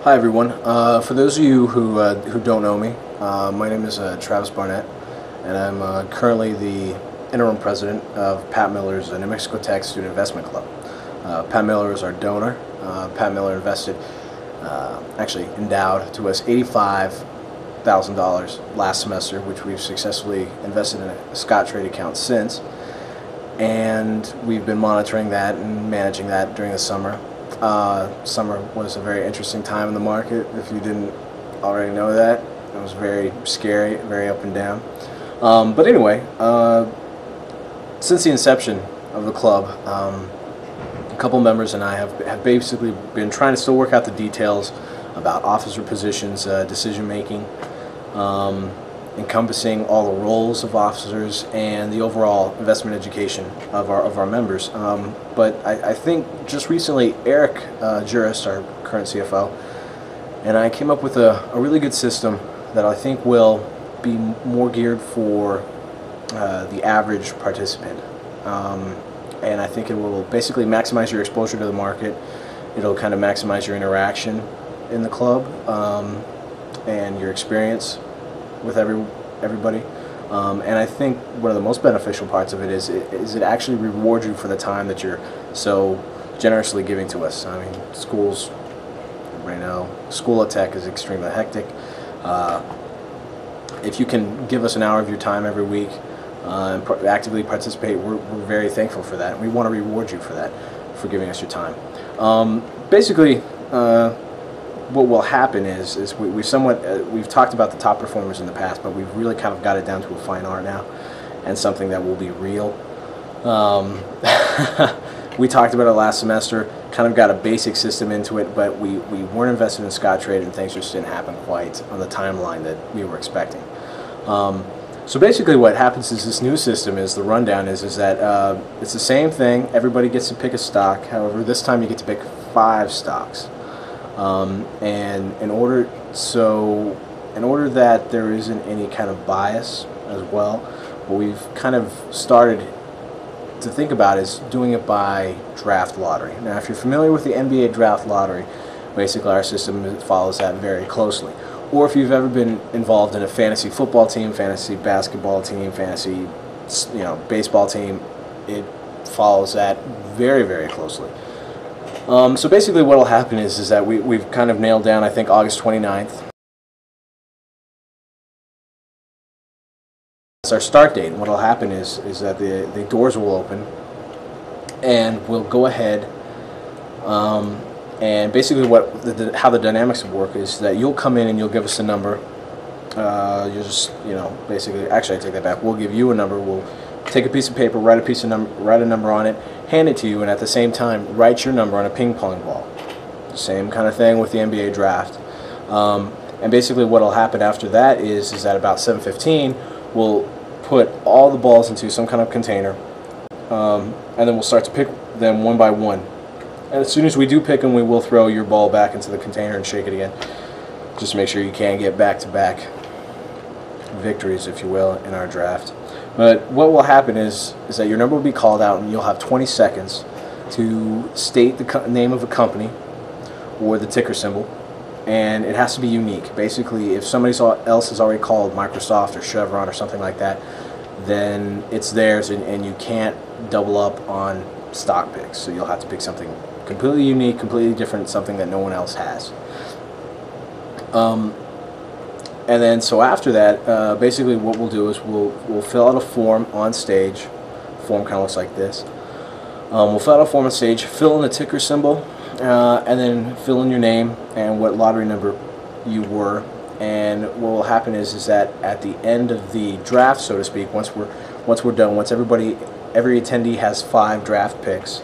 Hi everyone. For those of you who don't know me, my name is Travis Barnett, and I'm currently the interim president of Pat Miller's Nmtsic Draft Student Investment Club. Pat Miller is our donor. Pat Miller invested, actually endowed to us $85,000 last semester, which we've successfully invested in a Scottrade account since, and we've been monitoring that and managing that during the summer. Summer was a very interesting time in the market. If you didn't already know that, it was very scary, very up and down. But anyway, since the inception of the club, a couple members and I have basically been trying to still work out the details about officer positions, decision making, encompassing all the roles of officers and the overall investment education of our members. But I think just recently Eric Juris, our current CFO, and I came up with a really good system that I think will be more geared for the average participant. And I think it will basically maximize your exposure to the market. It'll kind of maximize your interaction in the club and your experience with everybody, and I think one of the most beneficial parts of it is it actually rewards you for the time that you're so generously giving to us. I mean, schools right now, school at Tech is extremely hectic. If you can give us an hour of your time every week and actively participate, we're very thankful for that, and we want to reward you for that, for giving us your time. Basically, what will happen is we've talked about the top performers in the past, but we've really kind of got it down to a fine art now, and something that will be real. We talked about it last semester, kind of got a basic system into it, but we weren't invested in Scottrade, and things just didn't happen quite on the timeline that we were expecting. So basically what happens is this new system is, the rundown is that it's the same thing. Everybody gets to pick a stock. However, this time you get to pick 5 stocks. And in order that there isn't any kind of bias as well, what we've kind of started to think about is doing it by draft lottery. Now, if you're familiar with the NBA draft lottery, basically our system follows that very closely. Or if you've ever been involved in a fantasy football team, fantasy basketball team, fantasy baseball team, it follows that very, very closely. So basically what will happen is that we've kind of nailed down, I think, August 29th. It's our start date. And what will happen is that the doors will open, and we'll go ahead, and basically how the dynamics will work is that you'll come in and you'll give us a number. You'll just, basically, actually I take that back. We'll give you a number. We'll take a piece of paper, write a number on it, hand it to you, and at the same time write your number on a ping pong ball. Same kind of thing with the NBA draft. And basically what will happen after that is that about 7:15 we'll put all the balls into some kind of container, and then we'll start to pick them one by one. And as soon as we do pick them, we will throw your ball back into the container and shake it again, just to make sure you can get back-to-back victories, if you will, in our draft. But what will happen is that your number will be called out, and you'll have 20 seconds to state the name of a company or the ticker symbol, and it has to be unique. Basically, if somebody else has already called Microsoft or Chevron or something like that, then it's theirs, and you can't double up on stock picks. So you'll have to pick something completely unique, completely different, something that no one else has. And then, so after that, basically what we'll do is we'll fill out a form on stage. The form kind of looks like this. We'll fill out a form on stage, fill in the ticker symbol, and then fill in your name and what lottery number you were. And what will happen is that at the end of the draft, so to speak, once we're done, once every attendee has 5 draft picks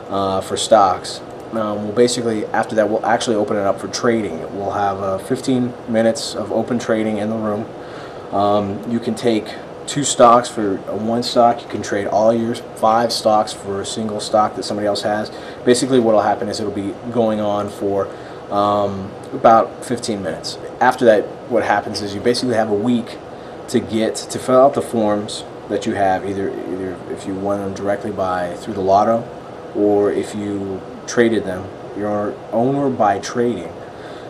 for stocks, we'll basically, after that, we'll actually open it up for trading. We'll have 15 minutes of open trading in the room. You can take 2 stocks for one stock. You can trade all your 5 stocks for a single stock that somebody else has. Basically what will happen is it'll be going on for about 15 minutes. After that, what happens is you basically have a week to fill out the forms that you have, either if you won them directly through the lotto, or if you traded them, your owner by trading,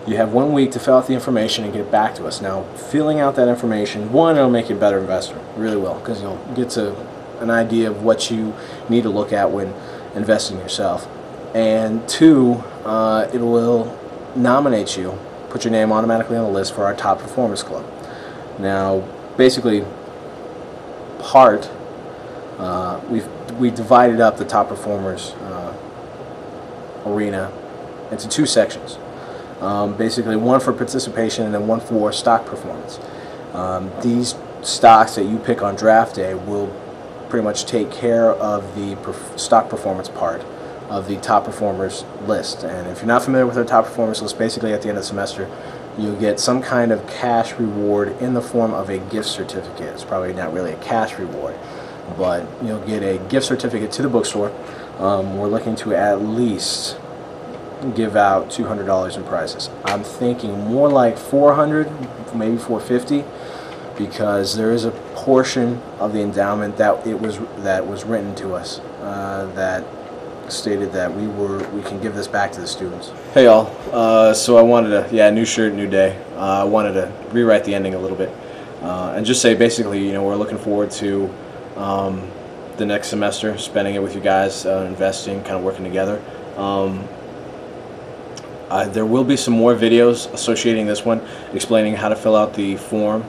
You have 1 week to fill out the information and get it back to us. Now, filling out that information, one, it'll make you a better investor. It really will, because you'll get to an idea of what you need to look at when investing yourself. And two, it will nominate you, put your name automatically on the list for our Top Performers Club. Now, basically, we divided up the Top Performers arena into 2 sections. Basically, one for participation and then one for stock performance. These stocks that you pick on draft day will pretty much take care of the stock performance part of the top performers list. And if you're not familiar with our top performers list, basically at the end of the semester you'll get some kind of cash reward in the form of a gift certificate. It's probably not really a cash reward, but you'll get a gift certificate to the bookstore. We're looking to at least give out $200 in prizes. I'm thinking more like $400, maybe $450, because there is a portion of the endowment that was written to us that stated that we can give this back to the students. Hey y'all, so I wanted to, new shirt, new day. I wanted to rewrite the ending a little bit and just say basically, we're looking forward to the next semester, spending it with you guys, investing, kind of working together. There will be some more videos associating this one, explaining how to fill out the form,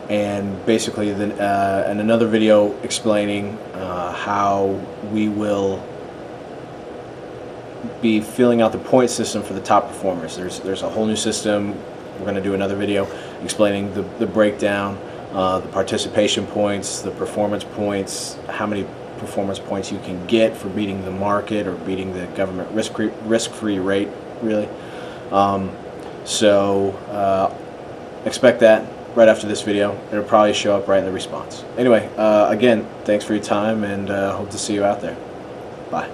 and basically and another video explaining how we will be filling out the point system for the top performers. There's a whole new system. We're going to do another video explaining the breakdown, the participation points, the performance points, how many performance points you can get for beating the market or beating the government risk-free rate, really. Expect that right after this video. It'll probably show up right in the response. Anyway, again, thanks for your time, and hope to see you out there. Bye.